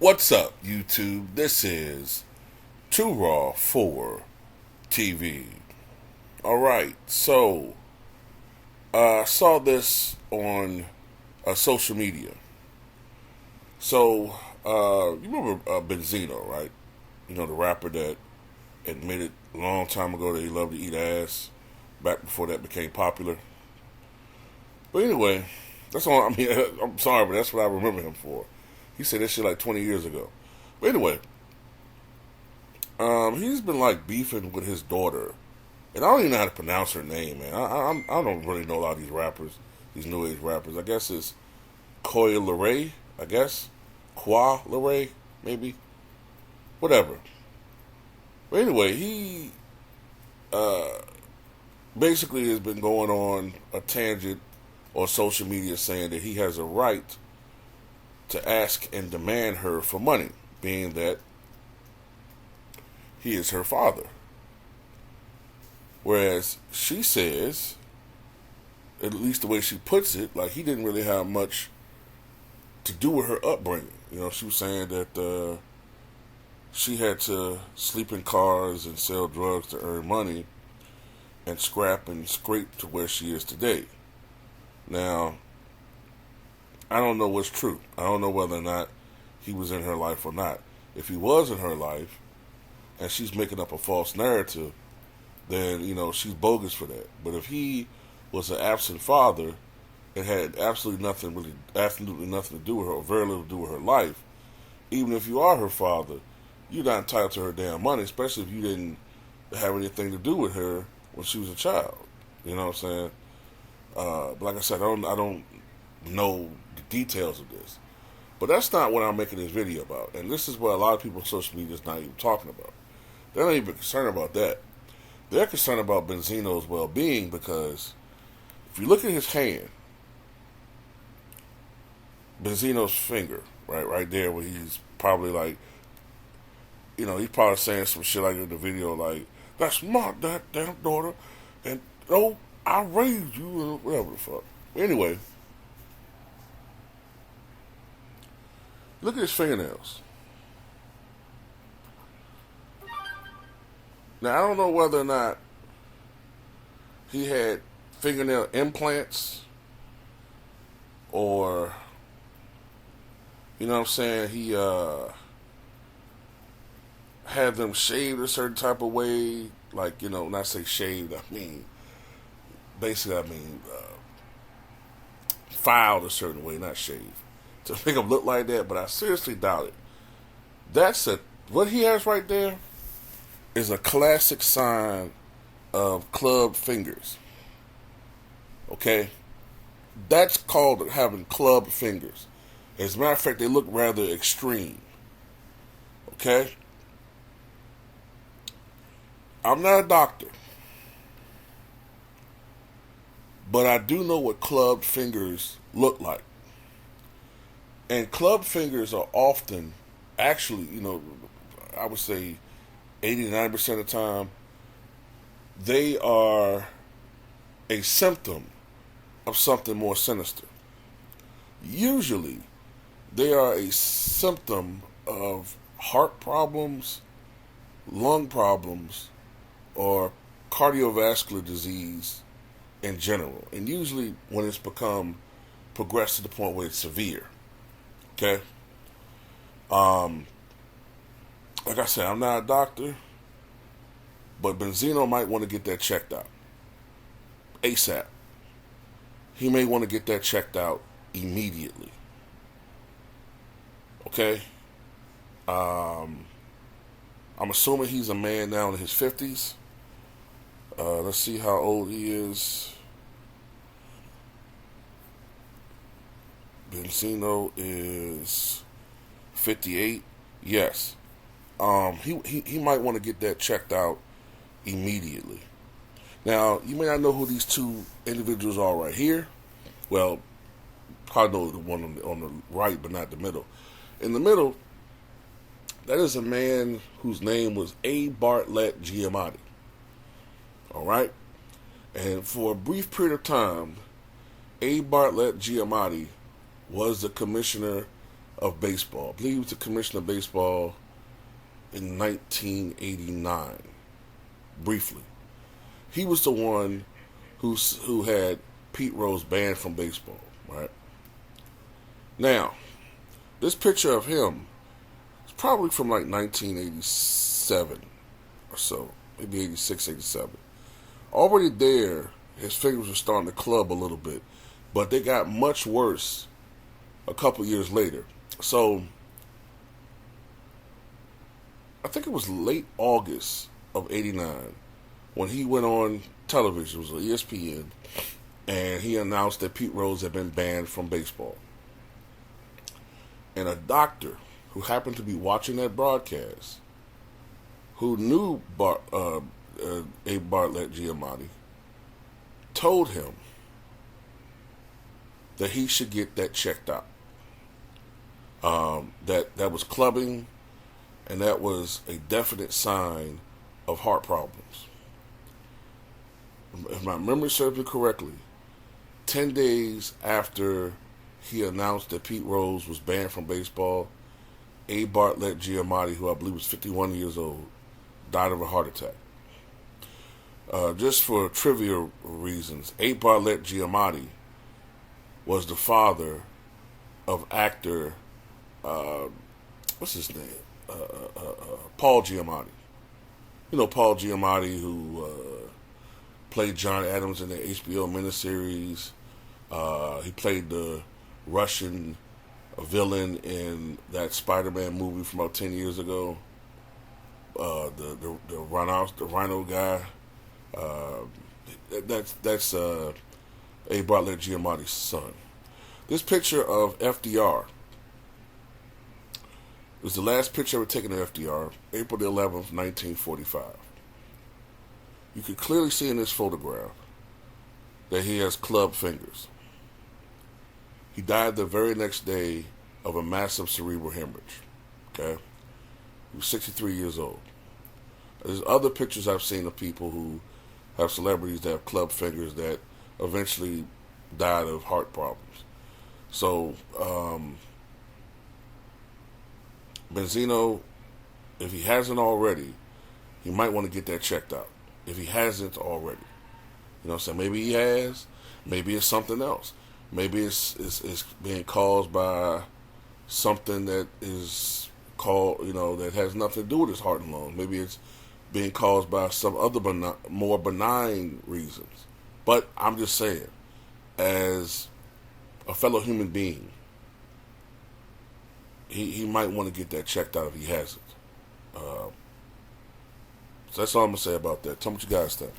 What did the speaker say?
What's up, YouTube? This is Too Raw for TV. Alright, so I saw this on social media. So, you remember Benzino, right? You know, the rapper that admitted a long time ago that he loved to eat ass, back before that became popular. But anyway, that's all. I mean, I'm sorry, but that's what I remember him for. He said that shit like 20 years ago. But anyway, he's been like beefing with his daughter, and I don't even know how to pronounce her name, man. I don't really know a lot of these rappers, these new age rappers. I guess it's Coy Leray, I guess. Qua Leray, maybe. Whatever. But anyway, he basically has been going on a tangent on social media saying that he has a right to ask and demand her for money, being that he is her father. Whereas she says, at least the way she puts it, like he didn't really have much to do with her upbringing. You know, she was saying that she had to sleep in cars and sell drugs to earn money and scrap and scrape to where she is today. Now, I don't know what's true. I don't know whether or not he was in her life or not. If he was in her life and she's making up a false narrative, then, you know, she's bogus for that. But if he was an absent father and had absolutely nothing to do with her, or very little to do with her life, even if you are her father, you're not entitled to her damn money, especially if you didn't have anything to do with her when she was a child. You know what I'm saying? But like I said, I don't know the details of this. But that's not what I'm making this video about. And this is what a lot of people on social media is not even talking about. They're not even concerned about that. They're concerned about Benzino's well-being, because if you look at his hand, Benzino's finger, right there, where he's probably like, you know, he's probably saying some shit like in the video, like, that's my damn daughter, and oh, I raised you, and whatever the fuck. Anyway, look at his fingernails. Now, I don't know whether or not he had fingernail implants or, you know what I'm saying, he had them shaved a certain type of way. Like, you know, not say shaved, I mean, basically, filed a certain way, not shaved, to make them look like that, but I seriously doubt it. What he has right there is a classic sign of clubbed fingers. Okay? That's called having clubbed fingers. As a matter of fact, they look rather extreme. Okay? I'm not a doctor, but I do know what clubbed fingers look like. And clubbed fingers are often, actually, you know, I would say 80 to 90% of the time, they are a symptom of something more sinister. Usually, they are a symptom of heart problems, lung problems, or cardiovascular disease in general. And usually when it's progressed to the point where it's severe. Okay? Like I said, I'm not a doctor, but Benzino might want to get that checked out ASAP. He may want to get that checked out immediately. Okay? I'm assuming he's a man now in his 50s. Let's see how old he is. Benzino is 58. Yes. He might want to get that checked out immediately. Now, you may not know who these two individuals are right here. Well, probably know the one on the right, but not the middle. In the middle, that is a man whose name was A. Bartlett Giamatti. All right? And for a brief period of time, A. Bartlett Giamatti was the commissioner of baseball. I believe he was the commissioner of baseball in 1989, briefly. He was the one who had Pete Rose banned from baseball, right? Now, this picture of him is probably from like 1987 or so, maybe 86, 87. Already there, his fingers were starting to club a little bit, but they got much worse a couple years later. So, I think it was late August of 89 when he went on television, it was on ESPN, and he announced that Pete Rose had been banned from baseball. And a doctor who happened to be watching that broadcast, who knew A. Bartlett Giamatti, told him that he should get that checked out. That was clubbing, and that was a definite sign of heart problems. If my memory serves me correctly, 10 days after he announced that Pete Rose was banned from baseball, A. Bartlett Giamatti, who I believe was 51 years old, died of a heart attack. Just for trivia reasons, A. Bartlett Giamatti was the father of actor, what's his name? Paul Giamatti. You know Paul Giamatti, who played John Adams in the HBO miniseries. He played the Russian villain in that Spider-Man movie from about 10 years ago. The Rhino guy. That's A. Bartlett Giamatti's son. This picture of FDR was the last picture ever taken of FDR, April the 11th, 1945. You can clearly see in this photograph that he has club fingers. He died the very next day of a massive cerebral hemorrhage. Okay? He was 63 years old. There's other pictures I've seen of people who have celebrities that have club fingers that eventually died of heart problems. So, Benzino, if he hasn't already, he might want to get that checked out. If he hasn't already. You know what I'm saying? Maybe he has. Maybe it's something else. Maybe it's being caused by something that is called, that has nothing to do with his heart and lungs. Maybe it's being caused by some other more benign reasons. But I'm just saying, as a fellow human being, he might want to get that checked out if he hasn't. So that's all I'm going to say about that. Tell me what you guys think.